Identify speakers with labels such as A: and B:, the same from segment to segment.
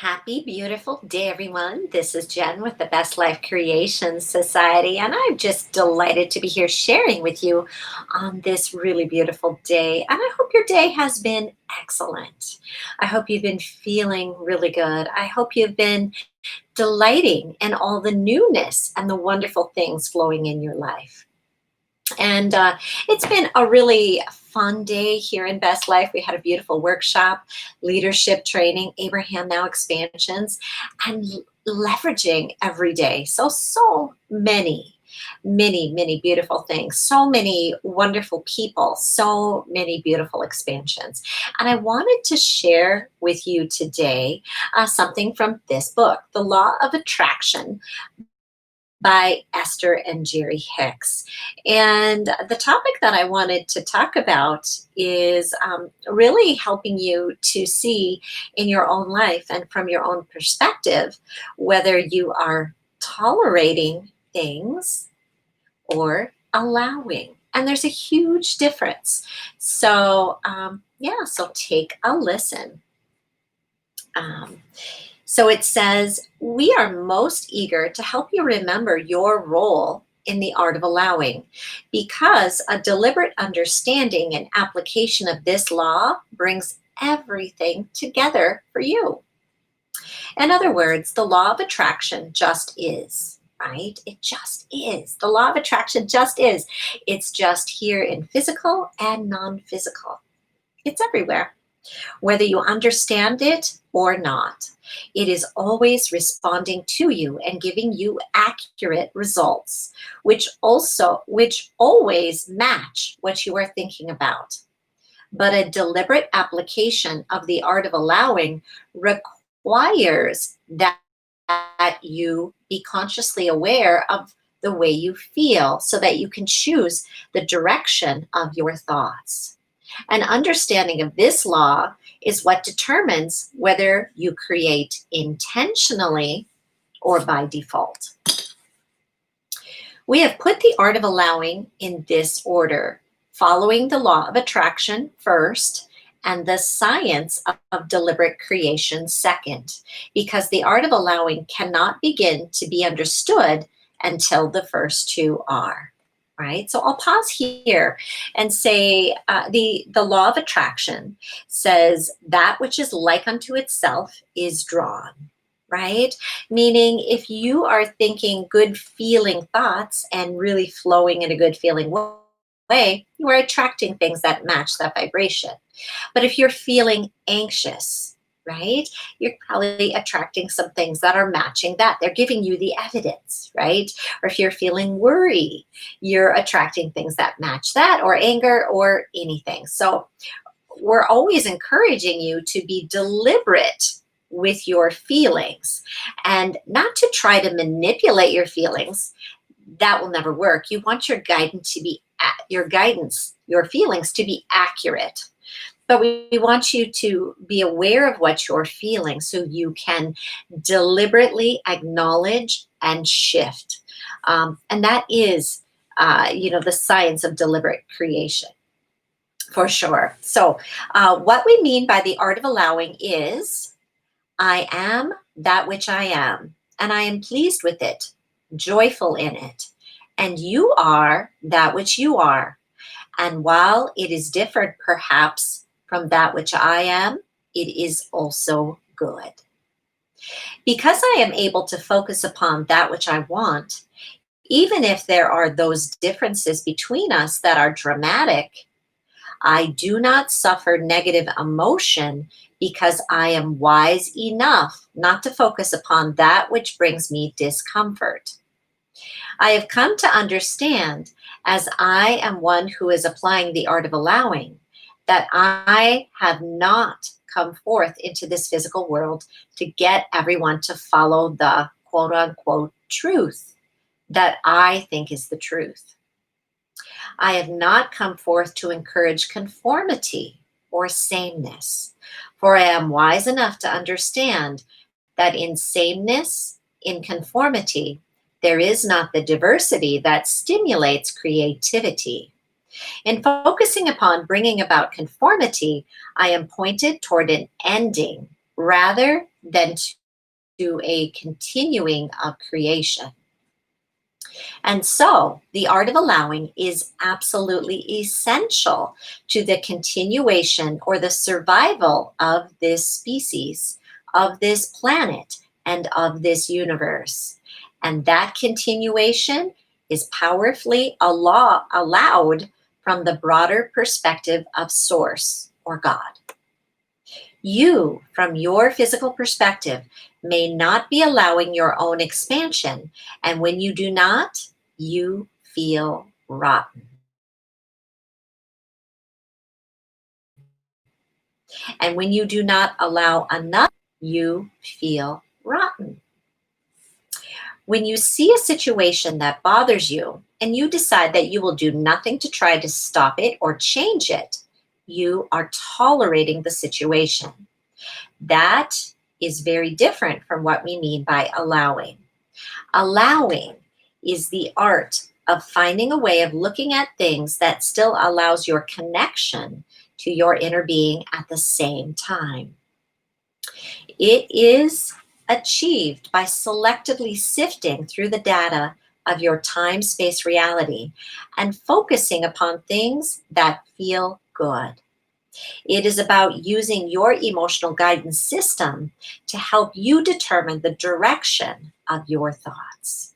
A: Happy, beautiful day, everyone. This is Jen with the Best Life Creation Society, and I'm just delighted to be here sharing with you on this really beautiful day. And I hope your day has been excellent. I hope you've been feeling really good. I hope you've been delighting in all the newness and the wonderful things flowing in your life. And it's been a really fun day here in Best Life. We had a beautiful workshop, leadership training, Abraham Now expansions, and leveraging every day. So many beautiful things, so many wonderful people, so many beautiful expansions. And I wanted to share with you today something from this book, The Law of Attraction by Esther and Jerry Hicks. And the topic that I wanted to talk about is really helping you to see in your own life and from your own perspective whether you are tolerating things or allowing. And there's a huge difference. So take a listen. Um, so it says, we are most eager to help you remember your role in the art of allowing because a deliberate understanding and application of this law brings everything together for you. In other words, the law of attraction just is, right? It just is. The law of attraction just is. It's just here in physical and non physical, it's everywhere. Whether you understand it or not, it is always responding to you and giving you accurate results, which always match what you are thinking about. But a deliberate application of the art of allowing requires that you be consciously aware of the way you feel so that you can choose the direction of your thoughts. An understanding of this law is what determines whether you create intentionally or by default. We have put the art of allowing in this order, following the law of attraction first and the science of deliberate creation second, because the art of allowing cannot begin to be understood until the first two are. Right? So I'll pause here and say the law of attraction says that which is like unto itself is drawn, right? Meaning if you are thinking good feeling thoughts and really flowing in a good feeling way, you are attracting things that match that vibration. But if you're feeling anxious, right, you're probably attracting some things that are matching that. They're giving you the evidence, right? Or if you're feeling worry, you're attracting things that match that, or anger, or anything. So we're always encouraging you to be deliberate with your feelings and not to try to manipulate your feelings. That will never work. You want your guidance to be your feelings to be accurate. But we want you to be aware of what you're feeling so you can deliberately acknowledge and shift. And that is, the science of deliberate creation for sure. So, what we mean by the art of allowing is I am that which I am, and I am pleased with it, joyful in it. And you are that which you are. And while it is different, perhaps, from that which I am, it is also good. Because I am able to focus upon that which I want, even if there are those differences between us that are dramatic, I do not suffer negative emotion because I am wise enough not to focus upon that which brings me discomfort. I have come to understand, as I am one who is applying the art of allowing, that I have not come forth into this physical world to get everyone to follow the quote unquote truth that I think is the truth. I have not come forth to encourage conformity or sameness, for I am wise enough to understand that in sameness, in conformity, there is not the diversity that stimulates creativity. In focusing upon bringing about conformity, I am pointed toward an ending rather than to a continuing of creation. And so the art of allowing is absolutely essential to the continuation or the survival of this species, of this planet, and of this universe. And that continuation is powerfully allowed from the broader perspective of Source or God. You, from your physical perspective, may not be allowing your own expansion. And when you do not, you feel rotten. And when you do not allow another, you feel rotten. When you see a situation that bothers you and you decide that you will do nothing to try to stop it or change it, you are tolerating the situation. That is very different from what we mean by allowing. Allowing is the art of finding a way of looking at things that still allows your connection to your inner being at the same time. It is achieved by selectively sifting through the data of your time space reality and focusing upon things that feel good. It is about using your emotional guidance system to help you determine the direction of your thoughts.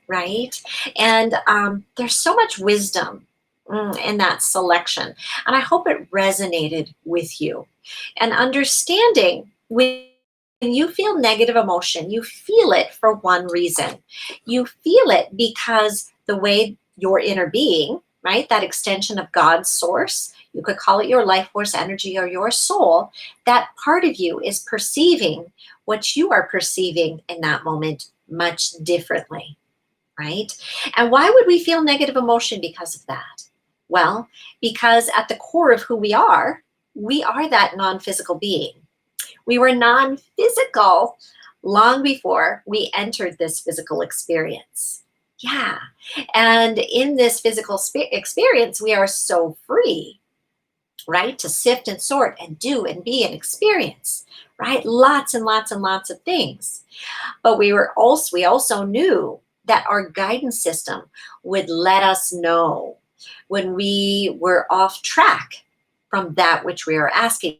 A: Right? And there's so much wisdom in that selection. And I hope it resonated with you. And understanding when you feel negative emotion, you feel it for one reason. You feel it because the way your inner being, right, that extension of God's source, you could call it your life force energy or your soul, that part of you is perceiving what you are perceiving in that moment much differently. Right? And why would we feel negative emotion because of that? Well, because at the core of who we are that non physical being. We were non physical long before we entered this physical experience. Yeah. And in this physical experience, we are so free, right? To sift and sort and do and be and experience, right? Lots and lots and lots of things. But we also knew that our guidance system would let us know when we were off track from that which we are asking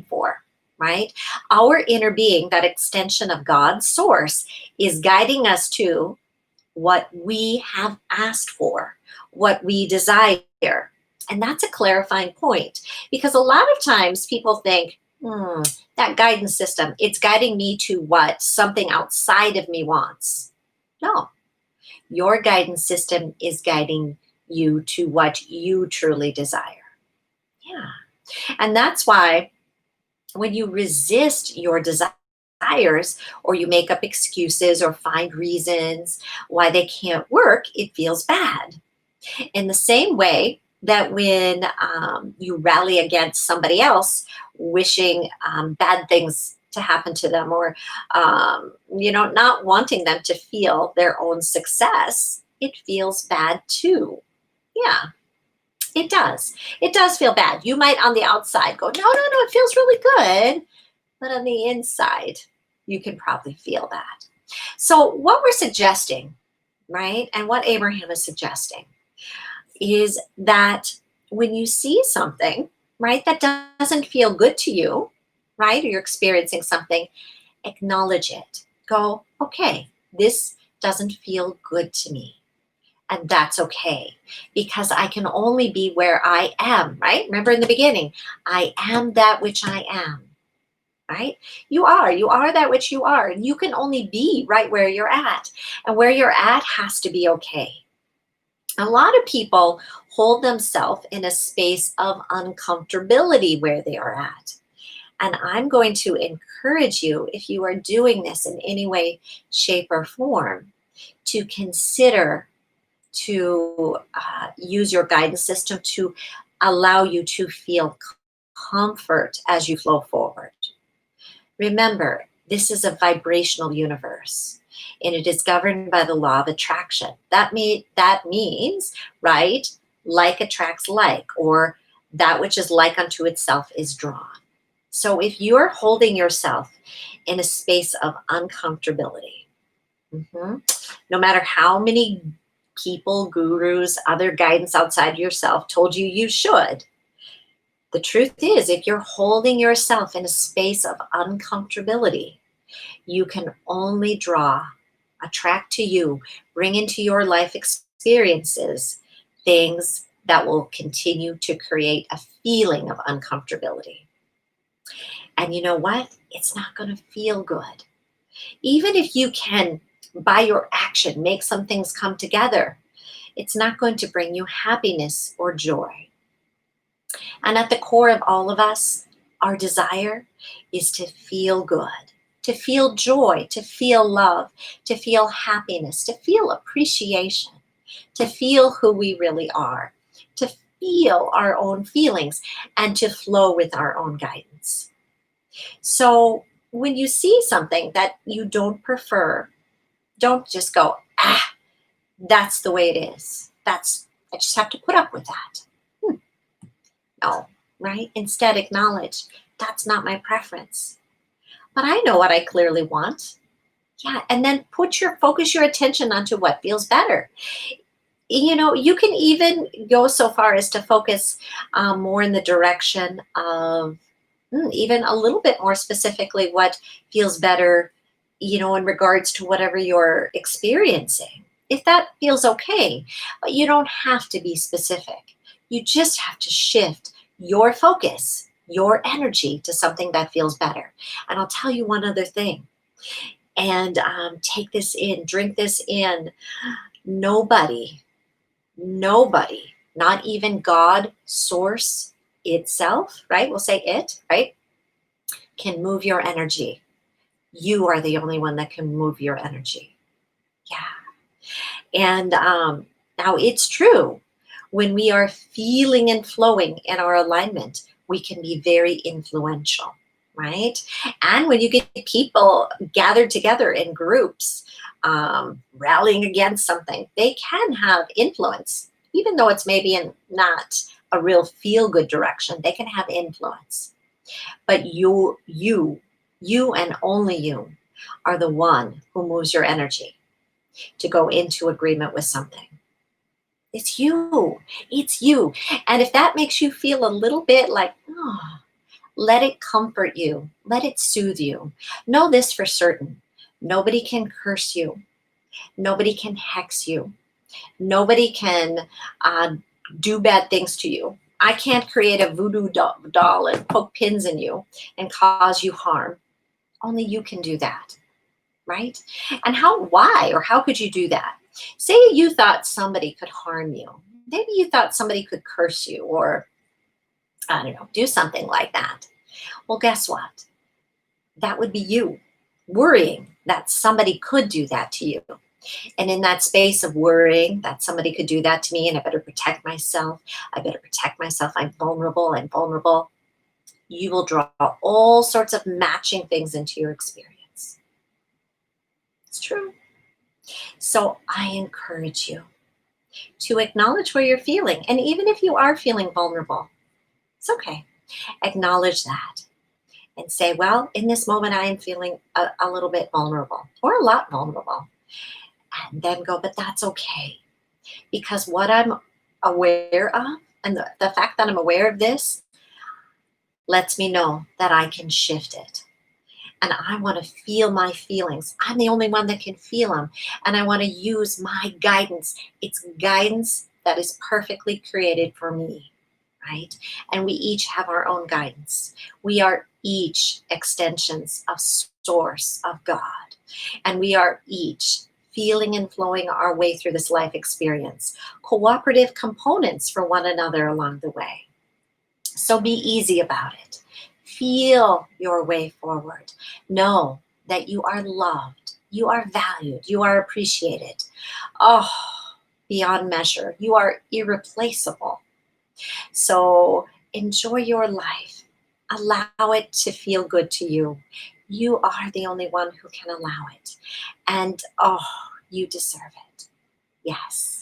A: for, right? Our inner being, that extension of God's source, is guiding us to what we have asked for, what we desire. And that's a clarifying point because a lot of times people think, that guidance system, it's guiding me to what something outside of me wants. No, your guidance system is guiding you to what you truly desire. Yeah. And that's why when you resist your desires or you make up excuses or find reasons why they can't work, it feels bad. In the same way that when you rally against somebody else, wishing bad things to happen to them or, not wanting them to feel their own success, it feels bad too. Yeah, it does. It does feel bad. You might on the outside go, no, it feels really good. But on the inside, you can probably feel that. So, what we're suggesting, right, and what Abraham is suggesting is that when you see something, right, that doesn't feel good to you, right, or you're experiencing something, acknowledge it. Go, okay, this doesn't feel good to me. And that's okay because I can only be where I am, right? Remember in the beginning, I am that which I am, right? You are that which you are. And you can only be right where you're at. And where you're at has to be okay. A lot of people hold themselves in a space of uncomfortability where they are at. And I'm going to encourage you, if you are doing this in any way, shape, or form, to consider to use your guidance system to allow you to feel comfort as you flow forward. Remember, this is a vibrational universe and it is governed by the law of attraction. That means, right, like attracts like, or that which is like unto itself is drawn. So if you're holding yourself in a space of uncomfortability, mhm, no matter how many people, gurus, other guidance outside yourself told you you should, the truth is, if you're holding yourself in a space of uncomfortability, you can only attract to you, bring into your life experiences things that will continue to create a feeling of uncomfortability. And you know what? It's not going to feel good. Even if you can, by your action, make some things come together, it's not going to bring you happiness or joy. And at the core of all of us, our desire is to feel good, to feel joy, to feel love, to feel happiness, to feel appreciation, to feel who we really are, to feel our own feelings, and to flow with our own guidance. So when you see something that you don't prefer, don't just go, ah, that's the way it is. I just have to put up with that. No, right? Instead, acknowledge that's not my preference, but I know what I clearly want. Yeah, and then focus your attention onto what feels better. You can even go so far as to focus more in the direction of even a little bit more specifically what feels better, in regards to whatever you're experiencing. If that feels okay, but you don't have to be specific. You just have to shift your focus, your energy to something that feels better. And I'll tell you one other thing, and take this in, drink this in. Nobody, nobody, not even God, source itself, right? We'll say it, right? Can move your energy. You are the only one that can move your energy. Yeah. And now it's true. When we are feeling and flowing in our alignment, we can be very influential, right? And when you get people gathered together in groups, rallying against something, they can have influence, even though it's maybe in not a real feel good direction. They can have influence. But you and only you are the one who moves your energy to go into agreement with something. It's you. It's you. And if that makes you feel a little bit like, oh, let it comfort you, let it soothe you. Know this for certain: nobody can curse you, nobody can hex you, nobody can uh, do bad things to you. I can't create a voodoo doll and poke pins in you and cause you harm. Only you can do that, right? And why, or how could you do that? Say you thought somebody could harm you. Maybe you thought somebody could curse you or, I don't know, do something like that. Well, guess what? That would be you worrying that somebody could do that to you. And in that space of worrying that somebody could do that to me and I better protect myself, I better protect myself, I'm vulnerable, you will draw all sorts of matching things into your experience. It's true. So I encourage you to acknowledge where you're feeling. And even if you are feeling vulnerable, it's okay. Acknowledge that and say, well, in this moment, I am feeling a little bit vulnerable or a lot vulnerable. And then go, but that's okay. Because what I'm aware of, and the fact that I'm aware of this, lets me know that I can shift it. And I want to feel my feelings. I'm the only one that can feel them. And I want to use my guidance. It's guidance that is perfectly created for me, right? And we each have our own guidance. We are each extensions of source of God. And we are each feeling and flowing our way through this life experience, cooperative components for one another along the way. So be easy about it. Feel your way forward. Know that you are loved, you are valued, you are appreciated. Oh, beyond measure. You are irreplaceable. So enjoy your life. Allow it to feel good to you. You are the only one who can allow it. And oh, you deserve it. Yes.